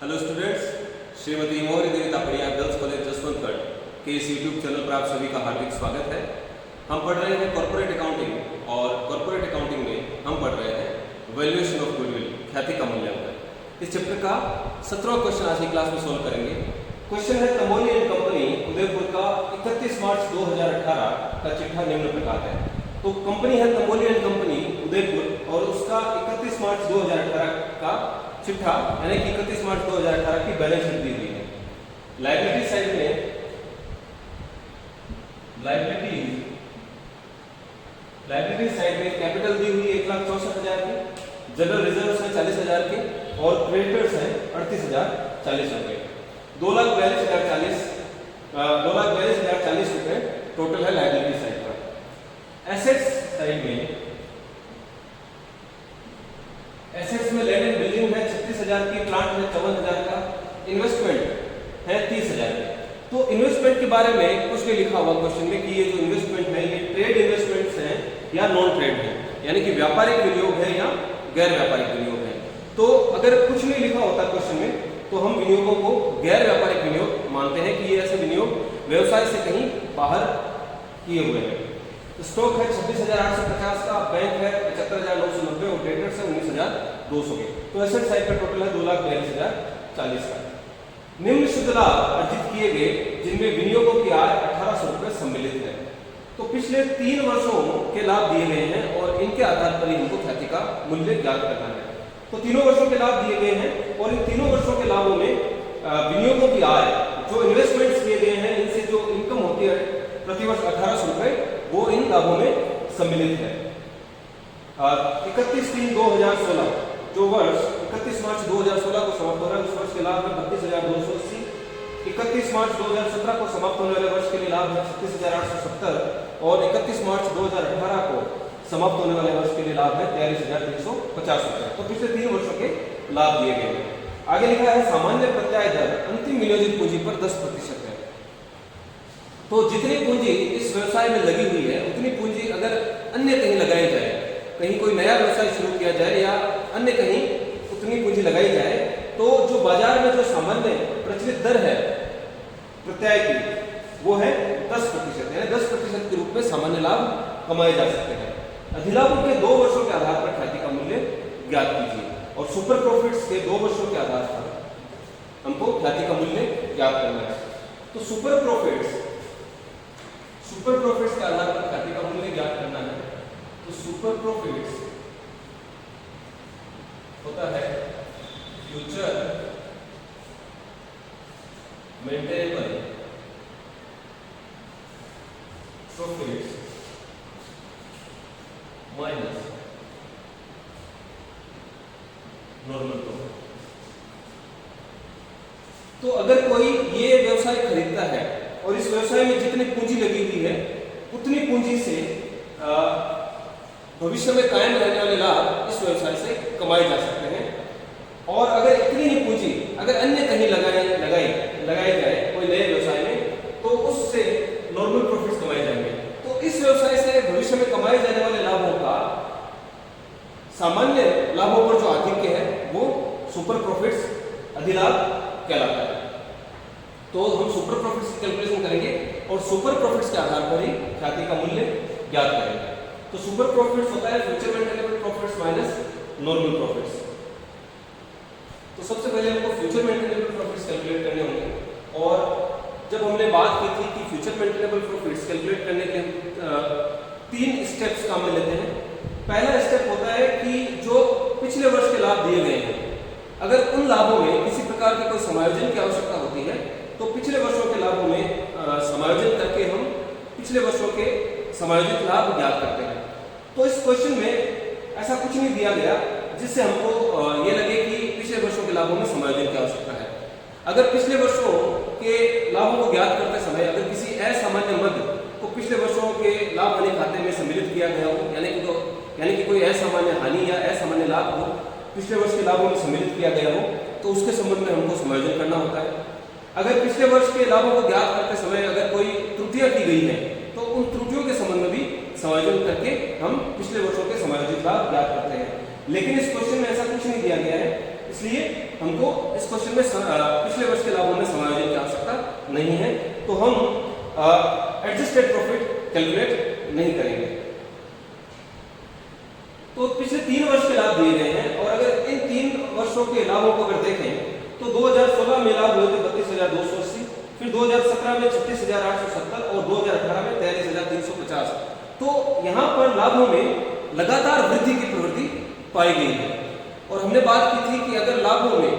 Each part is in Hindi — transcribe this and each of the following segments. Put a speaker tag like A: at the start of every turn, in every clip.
A: हेलो स्टूडेंट्स, श्रीमती मौर्य देवी तापड़िया गर्ल्स कॉलेज जसवंतगढ़ के इस यूट्यूब चैनल पर आप सभी का हार्दिक स्वागत है। हम पढ़ रहे हैं कॉर्पोरेट अकाउंटिंग और कॉर्पोरेट अकाउंटिंग में हम पढ़ रहे हैं वैल्यूएशन ऑफ गुडविल, ख्याति का मूल्यांकन। इस चैप्टर का 17वां क्वेश्चन आज की क्लास में सोल्व करेंगे। क्वेश्चन है तमोली एंड कंपनी उदयपुर का 31 मार्च 2018 का चिट्ठा निम्न प्रकार है। तो कंपनी है तमोली एंड कंपनी उदयपुर और उसका 31 मार्च 2018 का चिट्ठा यानी कि 31 मार्च 2018 की बैलेंस शीट दी हुई है। लायबिलिटी साइड में कैपिटल दी हुई है 1,64,000 की, जनरल रिजर्व्स है 40,000 के और क्रेडिटर्स है 38,040 रुपए। 2,42,040 रुपए टोटल है लायबिलिटी साइड पर। एसेट्स में लैंड एंड बिल्डिंग है 36,000 की, प्लांट है 54,000 का, इन्वेस्टमेंट है 30,000 की। तो इन्वेस्टमेंट के बारे में कुछ नहीं लिखा हुआ क्वेश्चन में कि ये जो इन्वेस्टमेंट है ये ट्रेड इन्वेस्टमेंट्स हैं या नॉन ट्रेड है, यानी कि व्यापारिक विनियोग है या गैर व्यापारिक विनियोग है। तो अगर कुछ नहीं लिखा होता क्वेश्चन में तो हम विनियोगों को गैर व्यापारिक विनियोग मानते हैं कि ये ऐसे विनियोग व्यवसाय से कहीं बाहर किए हुए हैं। स्टॉक है 26,850 का, बैंक है 75,990 और क्रेडिटर्स है 19,200 के। तो एसेट साइड का टोटल है 2,42,040 का। निम्न शुद्ध लाभ अर्जित किए गए जिनमें विनियोगों की आय 1,800 रुपए सम्मिलित है। तो पिछले 3 वर्षों के लाभ दिए गए हैं और इनके आधार पर ही हमको ख्याति का मूल्य ज्ञात करना है। तो 3 वर्षों के लाभ दिए गए हैं और इन 3 वर्षों के लाभों में विनियोगों की आय जो इन्वेस्टमेंट्स किए गए हैं इनसे जो इनकम होती है प्रतिवर्ष 1,800 रुपए वो इन लाभों में सम्मिलित है। 31/3/2016 जो वर्ष 31 मार्च 2016 को समाप्त हो रहा है उस वर्ष के लाभ है 32,280। 31 मार्च 2017 को समाप्त होने वाले वर्ष के लिए लाभ है 36,870 और 31 मार्च 2018 को समाप्त होने वाले वर्ष के लिए लाभ है 43,350 रुपए। तो पिछले 3 वर्षों के लाभ दिए गए हैं। आगे लिखा है सामान्य प्रत्याय दर अंतिम विनियोजित पूंजी पर 10% है। तो जितनी पूंजी इस व्यवसाय में लगी हुई है उतनी पूंजी अगर अन्य कहीं लगाई जाए, कहीं कोई नया व्यवसाय शुरू किया जाए या अन्य कहीं उतनी पूंजी लगाई जाए तो जो बाजार में जो सामान्य प्रचलित दर है प्रत्याय की वो है 10%, यानी 10% के रूप में सामान्य लाभ कमाए जा सकते हैं। अधिलाभों के 2 वर्षों के आधार पर ख्याति का मूल्य ज्ञात कीजिए और सुपर प्रॉफिट्स के 2 वर्षों के आधार पर हमको ख्याति का मूल्य ज्ञात करना है। तो सुपर प्रॉफिट्स के आधार पर ख्याति का मूल्य ज्ञात करना है। तो सुपर प्रॉफिट्स होता है future maintainable profits minus normal profit. तो अगर कोई ये व्यवसाय खरीदता है और इस व्यवसाय में जितनी पूंजी लगी हुई है उतनी पूंजी से भविष्य में कायम रहने वाले लाभ इस व्यवसाय से कमाए जा सकते हैं। और अगर इतनी ही पूंजी अगर अन्य कहीं लगाई जाए कोई नए व्यवसाय में तो उससे नॉर्मल प्रॉफिट्स कमाए जाएंगे। तो इस व्यवसाय से भविष्य में कमाए जाने वाले लाभों का सामान्य लाभों पर जो आधिक्य है वो सुपर प्रॉफिट्स अधिलाभ कहलाता है। तो हम सुपर प्रॉफिट्स की कैलकुलेशन करेंगे और सुपर प्रॉफिट्स के आधार पर ही ख्याति का मूल्य ज्ञात करेंगे। तो सुपर प्रॉफिट्स होता है future maintainable profits minus normal profits. तो सबसे पहले हमको फ्यूचर मेंटेनेबल प्रॉफिट्स कैलकुलेट करने होंगे और जब हमने बात की थी कि फ्यूचर मेंटेनेबल प्रॉफिट्स कैलकुलेट करने के 3 स्टेप्स काम में लेते हैं। पहला स्टेप होता है कि जो पिछले वर्ष के लाभ दिए गए हैं अगर उन लाभों में किसी प्रकार के कोई समायोजन की आवश्यकता होती है तो पिछले वर्षों के लाभों में समायोजन करके हम पिछले वर्षों के समायोजित लाभ ज्ञात करते हैं। तो इस क्वेश्चन में ऐसा कुछ नहीं दिया गया जिससे हमको ये लगे कि पिछले वर्षों के लाभों में समायोजन की आवश्यकता है। अगर पिछले वर्षों के लाभों को ज्ञात करते समय अगर किसी असामान्य मद को पिछले वर्षों के लाभ हानि खाते में सम्मिलित किया गया हो यानी कि कोई असामान्य हानि या असामान्य लाभ हो पिछले वर्ष के लाभों में सम्मिलित किया गया हो तो उसके संबंध में हमको समायोजन करना होता है। अगर पिछले वर्ष के लाभों को ज्ञात करते समय अगर कोई त्रुटियां की गई हैं तो उन त्रुटियों के संबंध में भी समायोजन करके हम पिछले वर्षों के समायोजित लाभ ज्ञात करते हैं। लेकिन इस क्वेश्चन में ऐसा कुछ नहीं दिया गया है इसलिए हमको इस क्वेश्चन में पिछले वर्ष के लाभों में समायोजन की आवश्यकता नहीं है, तो हम एडजस्टेड प्रॉफिट कैलकुलेट नहीं करेंगे। तो पिछले 3 वर्ष के लाभ दिए गए हैं, और अगर इन 3 वर्षों के लाभों को अगर देखें तो 2016 में लाभ हुए थे 32,280, फिर 2017 में 36,870 और 2018 में 43,350। तो यहाँ पर लाभों में लगातार वृद्धि की प्रवृत्ति पाई गई है। और हमने बात की थी कि अगर लाभों में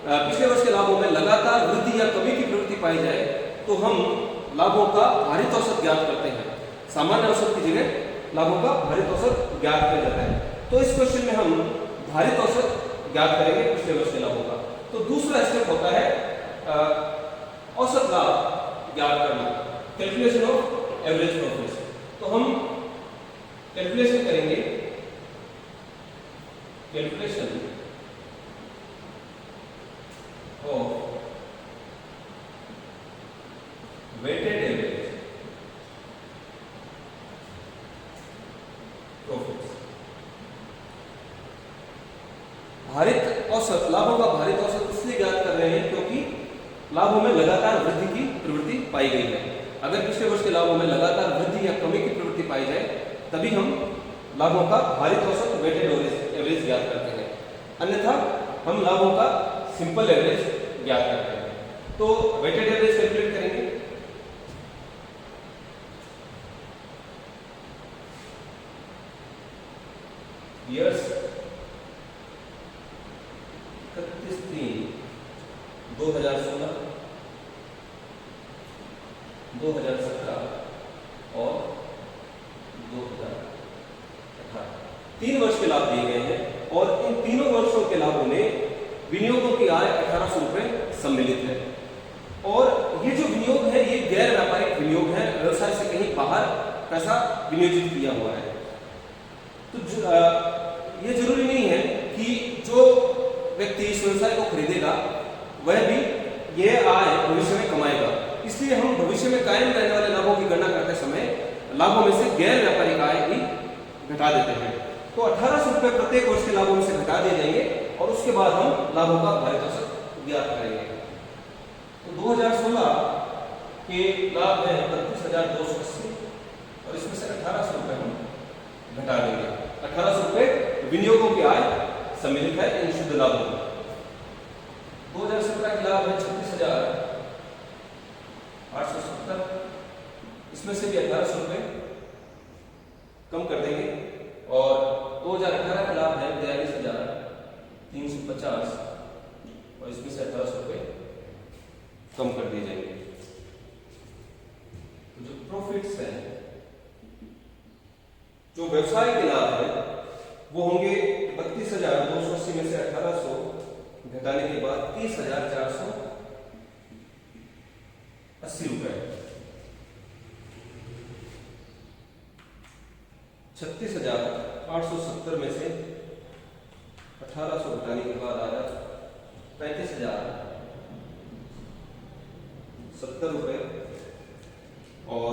A: पिछले वर्ष के लाभों में लगातार वृद्धि या कमी की प्रवृत्ति पाई जाए तो हम लाभों का भारित औसत ज्ञात करते हैं। सामान्य औसत की जगह लाभों का भारित औसत ज्ञात किया जाता है। तो इस क्वेश्चन में हम भारित औसत ज्ञात करेंगे पिछले वर्ष के लाभों का। तो दूसरा स्टेप होता है औसत लाभ ज्ञात करना, कैलकुलेशन ऑफ एवरेज प्रॉफिट्स। तो हम कैलकुलेशन करेंगे, calculation of weighted average profits. भारित औसत, लाभों का भारित औसत इसलिए ज्ञात कर रहे हैं क्योंकि लाभों में लगातार वृद्धि की प्रवृत्ति पाई गई है। अगर पिछले वर्ष के लाभों में लगातार वृद्धि या कमी की प्रवृत्ति पाई जाए तभी हम लाभों का भारित औसत वेटेड एवरेज ज्ञात करते हैं, अन्यथा हम लाभों का सिंपल एवरेज ज्ञात करते हैं। तो वेटेड एवरेज कैलकुलेट करेंगे। ईयर्स 31/3/2016, 2017 और 2018 3 वर्ष के लाभ दिए गए हैं, और इन तीनों वर्षों के लाभों में विनियोगों की आय 1800 रुपए सम्मिलित है। और ये जो विनियोग है ये गैर व्यापारिक विनियोग है, व्यवसाय से कहीं बाहर पैसा विनियोजित किया हुआ है। तो ये जरूरी नहीं है कि जो व्यक्ति इस व्यवसाय को खरीदेगा वह भी यह आय भविष्य में कमाएगा, इसलिए हम भविष्य में कायम रहने वाले लाभों की गणना करते समय लाभों में से गैर व्यापारिक आय भी घटा देते हैं। तो 1800 रुपए प्रत्येक वर्ष के लाभों में से घटा दिए जाएंगे और उसके बाद हम लाभों का भारित औसत ज्ञात करेंगे। तो 2016 के लाभ है 32,280 और इसमें से 1800 रुपए हम घटा देंगे। 1800 रुपए विनियोगों की आय सम्मिलित है इन शुद्ध लाभों में। 2017 के लाभ है 36,870, इसमें से भी 1800 रुपए कम कर देंगे, और 2018 का लाभ है 42,350 और इसमें से 1800 रुपए कम कर दिए जाएंगे। तो जो प्रॉफिट्स है, जो व्यवसाय के लाभ है वो होंगे 32,280 में से 1800 घटाने के बाद 30,480 रुपए। 36,870 में से 1800 घटाने के बाद आ जाए 35,070 रुपए, और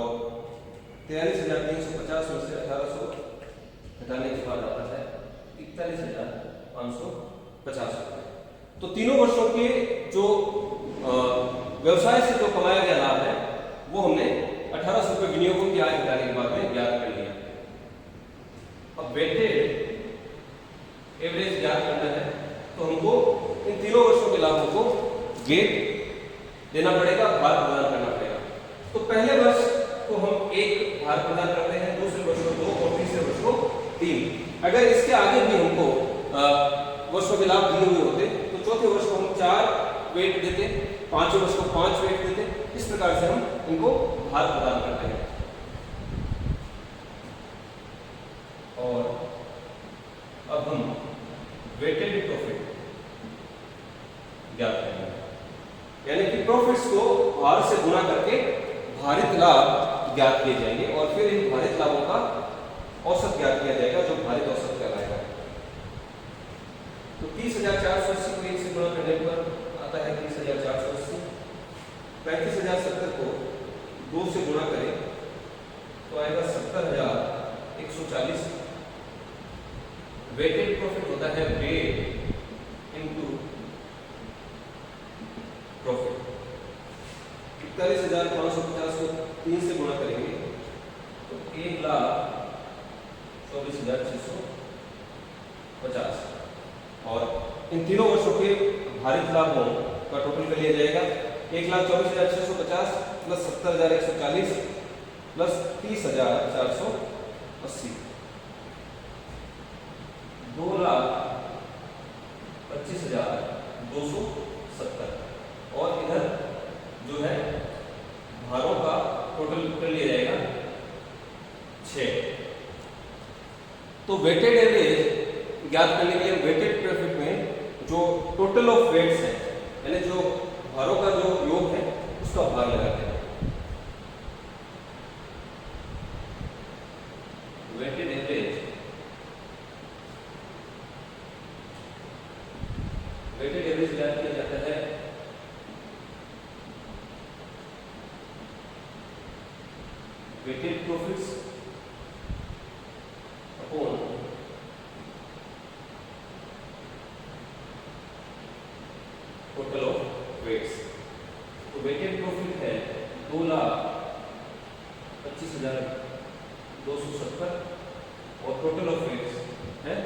A: 43,350 में से 1800 घटाने के बाद आता है 41,550 रुपए। तो तीनों वर्षों के जो व्यवसाय से जो कमाया गया लाभ है वो हमने 1800 रुपए विनियोगों की आय घटाने के बाद में ज्ञात कर लिया। अब वेटेड एवरेज ज्ञात करना है तो हमको इन तीनों वर्षों के लाभों को वेट देना पड़ेगा, भार प्रदान करना पड़ेगा। तो पहले वर्ष को हम 1 भार प्रदान करते हैं, दूसरे वर्ष को 2 और तीसरे वर्ष को 3। अगर इसके आगे भी हमको वर्षों के लाभ दिए हुए होते तो चौथे वर्ष को हम 4 वेट देते, पांचवें वर्ष को 5 वेट देते। इस प्रकार से हम इनको भार प्रदान करते हैं। और अब हम वेटेड प्रॉफिट ज्ञात करेंगे, यानी कि प्रॉफिट्स को भार से गुणा करके भारित लाभ ज्ञात किए जाएंगे, और फिर इन भारित लाभों का औसत ज्ञात किया जाएगा जो भारित औसत कहलाएगा। तो 30,480 को 1 से गुणा करने पर आता है 30,480। 35,070 को 2 से गुणा करें तो आएगा 70,140। वेटेड प्रॉफिट होता है वेट इनटू प्रॉफिट। 41,550 को 3 से गुणा करेंगे तो 1,24,650 और इन तीनों वर्षों के भारित लाभों का टोटल कर लिया जाएगा। 1,24,650 प्लस 70,140 प्लस 30,480 2,25,270 और इधर जो है भारों का टोटल कर लिया जाएगा 6। तो वेटेड एवरेज ज्ञात करने के लिए वेटेड प्रॉफिट में जो टोटल ऑफ वेट्स है यानी जो भारों का जो योग है उसका भाग लगाते हैं। वेटेड एवरेज ज्ञात किया जाता है weighted profits upon total of weights. तो वेटेड प्रॉफिट है 2,25,270 और टोटल ऑफ वेट्स है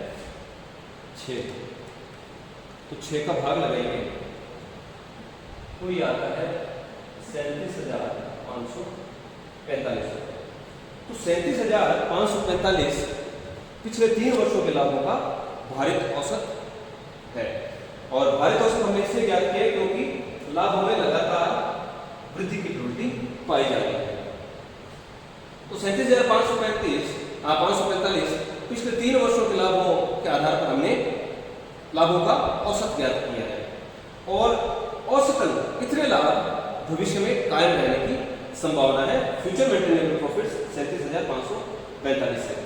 A: 6। तो 6 का भाग लगाएंगे तो ये आता है 37,545। तो 37,545 पिछले 3 वर्षों के लाभों का भारित औसत है। और भारित औसत हमने इसलिए ज्ञात किया क्योंकि लाभों में लगातार वृद्धि की प्रवृत्ति पाई जा रही है। तो 37,545 पिछले 3 वर्षों के लाभों के आधार पर हमने लाभों का औसत ज्ञात किया है और औसतन कितने लाभ भविष्य में कायम रहने की संभावना है। फ्यूचर मेंटेनेबल प्रॉफिट्स 37,545 है।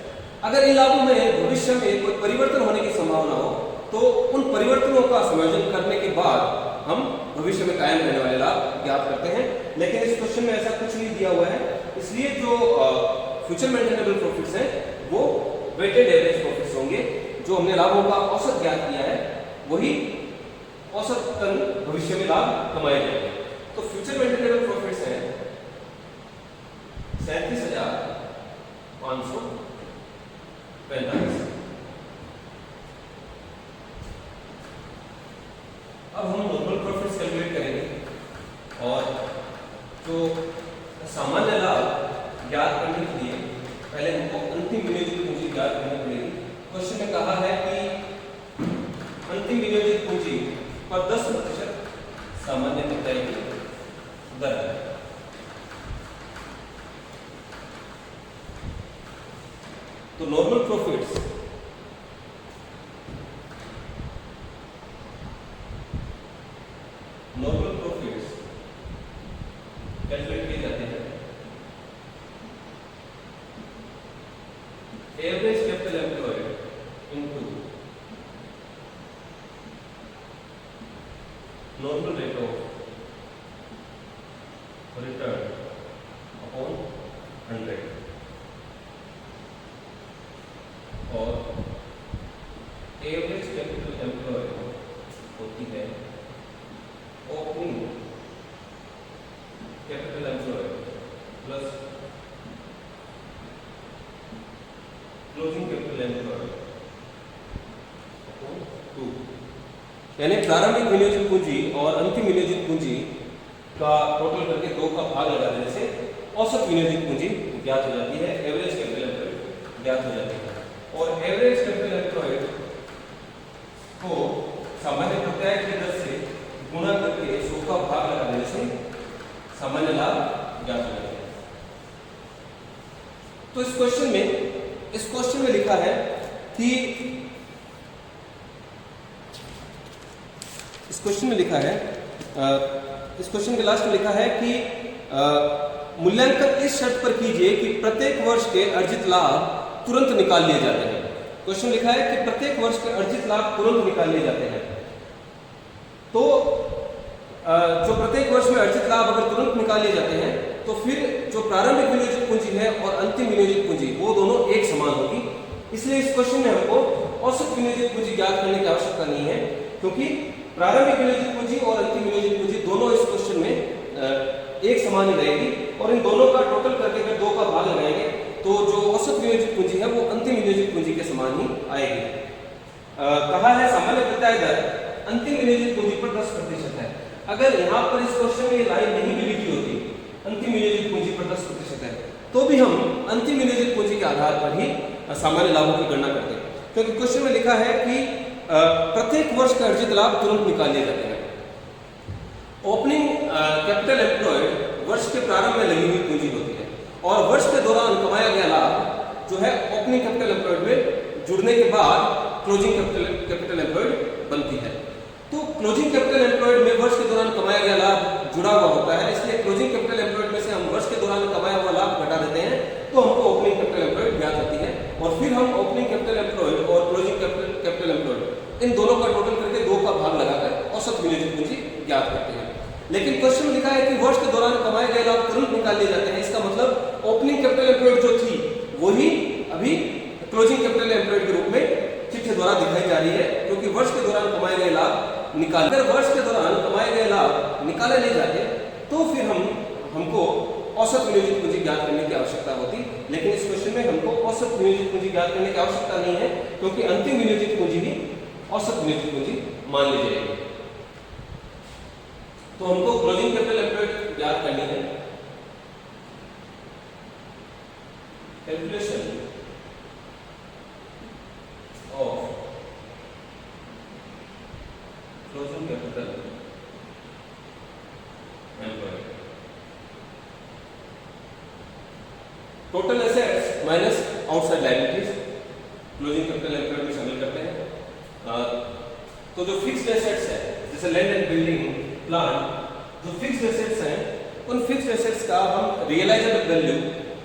A: अगर इन लाभों में भविष्य में कोई परिवर्तन होने की संभावना हो तो उन परिवर्तनों का संयोजन करने के बाद हम भविष्य में कायम रहने वाले लाभ ज्ञात करते हैं। लेकिन इस क्वेश्चन में ऐसा कुछ नहीं दिया हुआ है, इसलिए जो फ्यूचर मेंटेनेबल प्रॉफिट्स हैं वो वेटेड एवरेज प्रॉफिट्स होंगे। जो हमने लाभों का औसत ज्ञात किया है वही औसतन भविष्य में लाभ कमाए जाएंगे। तो फ्यूचर मेंटेनेबल प्रॉफिट्स हैं 37,545। अब हम नॉर्मल प्रॉफिट्स कैलकुलेट करेंगे और जो सामान्य लाभ ज्ञात करने के लिए पहले हमको अंतिम विनियोजित पूंजी ज्ञात करनी पड़ेगी। क्वेश्चन में कहा है कि अंतिम विनियोजित पूंजी पर 10% सामान्य मुद्दे की दर है। तो नॉर्मल प्रॉफिट्स कैलकुलेट किए जाते हैं average capital employed into normal rate of return upon 100 और एवरेज कैपिटल एम्प्लॉयड होती है opening capital employed plus closing capital employed upon 2। यानी प्रारंभिक विनियोजित पूंजी और अंतिम विनियोजित पूंजी का टोटल करके 2 का भाग लगा देने से औसत विनियोजित पूंजी ज्ञात हो जाती है, एवरेज कैपिटल एम्प्लॉयड ज्ञात हो जाती है। और एवरेज कैपिटल एम्प्लॉयड को सामान्य प्रत्याय की दर से गुणा करके 100 का भाग लगा देने से सामान्य लाभ ज्ञात हो जाते हैं। तो इस क्वेश्चन में लिखा है कि इस क्वेश्चन के लास्ट में लिखा है कि मूल्यांकन इस शर्त पर कीजिए कि प्रत्येक वर्ष के अर्जित लाभ तुरंत निकाल लिए जाते हैं। क्वेश्चन लिखा है कि प्रत्येक वर्ष के अर्जित लाभ तुरंत निकाल लिए जाते हैं। तो जो प्रत्येक वर्ष में अर्जित लाभ अगर तुरंत निकाल लिए जाते हैं तो फिर जो प्रारंभिक विनियोजित पूंजी है और अंतिम विनियोजित पूंजी वो दोनों एक समान होगी। इसलिए इस क्वेश्चन में हमको औसत विनियोजित पूंजी ज्ञात करने की आवश्यकता नहीं है, क्योंकि प्रारंभिक विनियोजित पूंजी और अंतिम विनियोजित पूंजी दोनों इस समान ही रहेगी, और इन दोनों का टोटल करके अगर 2 का भाग लगाएंगे तो जो औसत विनियोजित पूंजी है वो अंतिम विनियोजित पूंजी के समान ही आएगी। कहा है सामान्य प्रत्याय दर अंतिम विनियोजित पूंजी पर 10% है। अगर यहाँ पर इस क्वेश्चन में ये लाइन नहीं भी लिखी होती अंतिम विनियोजित पूंजी पर 10% है, तो भी हम अंतिम विनियोजित पूंजी के आधार पर ही सामान्य लाभों की गणना करते हैं, क्योंकि क्वेश्चन में लिखा है कि प्रत्येक वर्ष का अर्जित लाभ तुरंत निकाल लिए जाते हैं। ओपनिंग कैपिटल एम्प्लॉयड वर्ष के प्रारंभ में लगी हुई पूंजी होती है, और वर्ष के दौरान कमाया गया लाभ जो है ओपनिंग कैपिटल एम्प्लॉयड में जुड़ने के बाद क्लोजिंग कैपिटल एम्प्लॉयड बनती है। तो क्लोजिंग कैपिटल एम्प्लॉयड में वर्ष के दौरान कमाया गया लाभ जुड़ा हुआ होता है, इसलिए क्लोजिंग कैपिटल एम्प्लॉयड में से हम वर्ष के दौरान कमाया हुआ लाभ घटा देते हैं, तो हमको ओपनिंग कैपिटल एम्प्लॉयड ज्ञात होती है, और फिर हम ओपनिंग कैपिटल एम्प्लॉयड और क्लोजिंग कैपिटल एम्प्लॉयड इन दोनों का टोटल करके 2 का भाग लगाकर औसत विनियोजित पूंजी ज्ञात करते हैं। लेकिन क्वेश्चन में लिखा है कि वर्ष के दौरान कमाए गए लाभ तुरंत निकाल लिए जाते हैं, इसका मतलब ओपनिंग कैपिटल एम्प्लॉयड जो थी वही अभी क्लोजिंग कैपिटल एम्प्लॉयड के रूप में चिट्ठी द्वारा दिखाई जा रही है, क्योंकि वर्ष के दौरान कमाए गए लाभ निकाल, अगर वर्ष के दौरान कमाए गए लाभ निकाले नहीं जाते तो फिर हमको औसत विनियोजित पूंजी ज्ञात करने की आवश्यकता होती। लेकिन इस क्वेश्चन में हमको औसत विनियोजित पूंजी ज्ञात करने की आवश्यकता नहीं है, क्योंकि अंतिम विनियोजित पूंजी ही औसत विनियोजित पूंजी मान ली जाएगी। तो हमको क्लोजिंग कैपिटल एम्प्लॉयड ज्ञात करनी है। Calculation of closing capital employed, total assets minus outside liabilities closing capital employed में शामिल करते हैं। तो जो फिक्स्ड एसेट्स है जैसे लैंड एंड बिल्डिंग प्लांट, जो फिक्स्ड एसेट्स हैं उन फिक्स्ड एसेट्स का हम रियलाइजेबल वैल्यू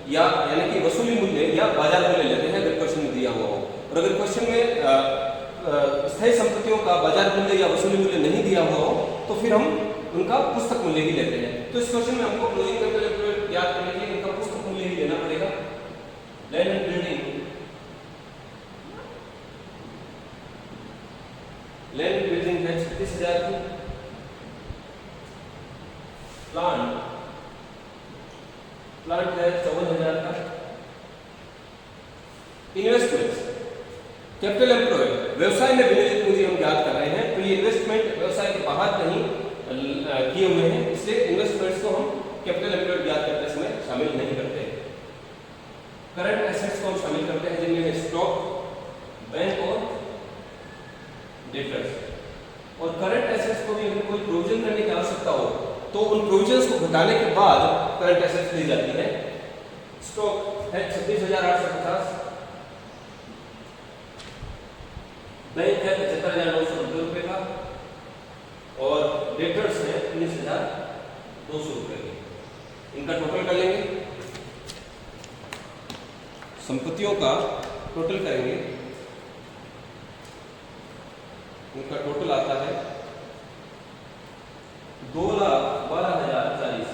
A: यानी कि वसूली मूल्य या बाजार मूल्य लेते हैं अगर क्वेश्चन में दिया हुआ हो, और अगर क्वेश्चन में स्थायी संपत्तियों का बाजार मूल्य या वसूली मूल्य नहीं दिया हुआ हो तो फिर हम उनका पुस्तक मूल्य ही लेते हैं। तो इस क्वेश्चन में हमको क्लोजिंग कैपिटल एम्प्लॉयड ज्ञात करने के लिए इनका पुस्तक मूल्य ही लेना पड़ेगा। Land and building, land building है 36,000 की, प्लांट है 54,000 का। इन्वेस्टमेंट्स कैपिटल एम्प्लॉयड व्यवसाय में विनियोजित पूंजी हम ज्ञात कर रहे हैं, तो ये इन्वेस्टमेंट व्यवसाय के बाहर कहीं किए हुए हैं, इसलिए इन्वेस्टमेंट्स को हम कैपिटल एम्प्लॉयड ज्ञात करते समय शामिल नहीं करते। करंट एसेट्स को हम शामिल करते हैं जिनमें स्टॉक, बैंक और डेटर्स, और करंट एसेट्स को भी अगर कोई प्रोविजन करने की आवश्यकता हो तो उन प्रोविजंस को घटाने के बाद करंट एसेट्स दी जाती है। स्टॉक है 26,850, बैंक है 75,990 रुपए का, और डेटर्स है 19,200 रुपए की। इनका टोटल कर लेंगे, संपत्तियों का टोटल करेंगे, इनका टोटल आता है 2,12,040,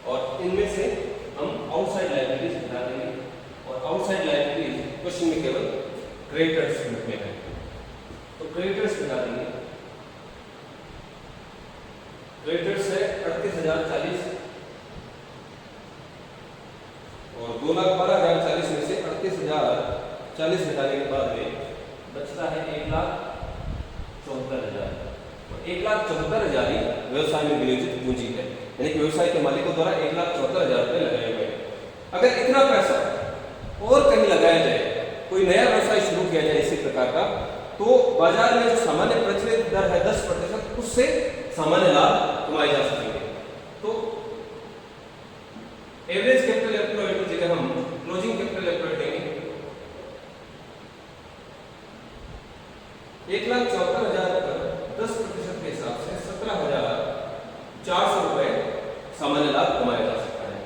A: और इनमें से हम आउटसाइड लायबिलिटीज घटा देंगे, और आउटसाइड लायबिलिटीज क्वेश्चन में केवल क्रेडिटर्स के रूप में है, तो क्रेडिटर्स घटा देंगे। क्रेडिटर्स है 38,040, और 2,12,040 में से 38,040 घटाने के बाद में बचता है 1,74,000। 1,74,000 ही व्यवसाय में विनियोजित पूंजी है, यानी कि व्यवसाय के मालिकों द्वारा 1,74,000 रुपए लगाए गए। अगर इतना पैसा और कहीं लगाया जाए, कोई नया व्यवसाय शुरू किया जाए इसी प्रकार का, तो बाजार में जो सामान्य प्रचलित दर है 10%, उससे सामान्य लाभ कमाए जा सकेंगे। तो एवरेज कैपिटल एम्प्लॉयड की जगह हम क्लोजिंग कैपिटल एम्प्लॉयड देंगे। 1,74,000 पर 10% के हिसाब से 17,400 रुपए सामान्य लाभ कमाया जा सकता है।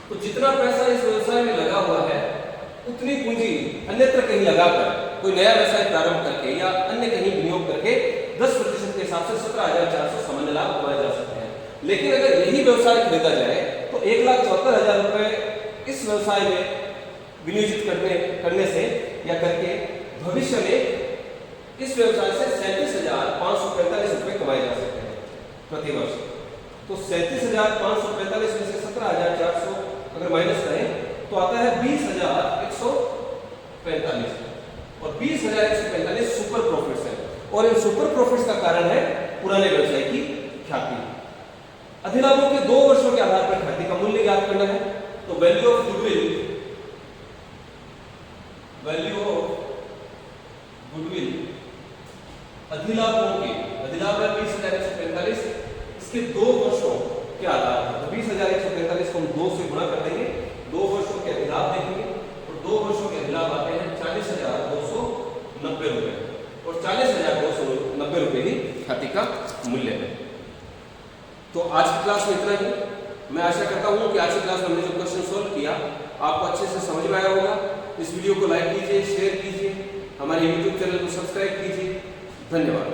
A: तो जितना पैसा इस व्यवसाय में लगा हुआ है उतनी पूंजी अन्यत्र कहीं लगाकर कोई नया व्यवसाय प्रारंभ करके या अन्य कहीं विनियोग करके 10% के हिसाब से 17,400 सामान्य लाभ कमाए जा सकते हैं। लेकिन अगर यही व्यवसाय खरीदा जाए तो 1,74,000 रुपए इस व्यवसाय में विनियोजित करने से या करके भविष्य में इस व्यवसाय से 37,545 रुपए कमाए जा सकते हैं प्रति वर्ष। तो 37,545 में से 17,400 अगर माइनस करें तो आता है 20,145 और 20,145 सुपर प्रॉफिट्स है। और इन सुपर प्रॉफिट्स का कारण है पुराने व्यवसाय की ख्याति। अधिलाभों के 2 वर्षों के आधार पर ख्याति का मूल्य ज्ञात करना है। तो वैल्यू ऑफ गुडविल अधिलाभों के, अधिलाभ है 20,145, इसके 2 वर्षों के आधार पर, तो 20,145 को हम 2 से गुणा कर देंगे, 2 वर्षों के अधिलाभ देखेंगे और 2 वर्षों के अधिलाभ आते हैं 40,290 रुपए और 40,290 रुपए ही ख्याति का मूल्य है। तो आज की क्लास में इतना ही। मैं आशा करता हूं कि आज की क्लास में हमने जो क्वेश्चन सोल्व किया आपको अच्छे से समझ में आया होगा। इस वीडियो को लाइक कीजिए, शेयर कीजिए, हमारे YouTube चैनल को सब्सक्राइब कीजिए। धन्यवाद।